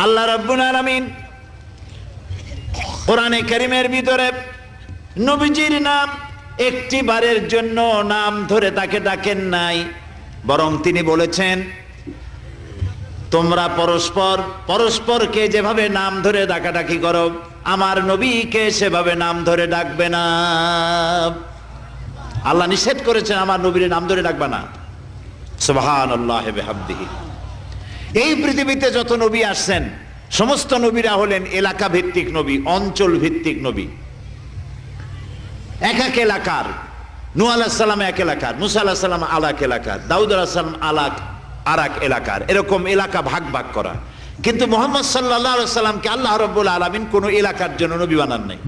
আল্লাহ রাব্বুল আলামিন কোরআনে কারীমের ভিতরে নবীজির নাম একটি বারের জন্য নাম ধরে তাকে ডাকেন নাই, বরং তিনি বলেছেন তোমরা পরস্পর পরস্পরকে যেভাবে নাম ধরে ডাকাডাকি করো আমার নবীকে সেভাবে নাম ধরে ডাকবে না। আল্লাহ নিষেধ করেছেন আমার নবীর নাম ধরে ডাকবে না। সুবহানাল্লাহি ওয়া বিহামদিহি। এই পৃথিবীতে যত নবী আসছেন সমস্ত নবীরা হলেন এলাকা ভিত্তিক নবী, অঞ্চল ভিত্তিক নবী। এক এক এলাকার, নূহ আলাইহিস সালাম এক এলাকার, মুসা আলাইহিস সালাম আলাক এলাকার, দাউদ আলাইহিস সালাম আরাক এলাকার, এরকম এলাকা ভাগ ভাগ করা। কিন্তু মুহাম্মদ সাল্লাল্লাহু আলাইহি ওয়াসাল্লামকে আল্লাহ রাব্বুল আলামিন কোন এলাকার জন্য নবী বানান নাই।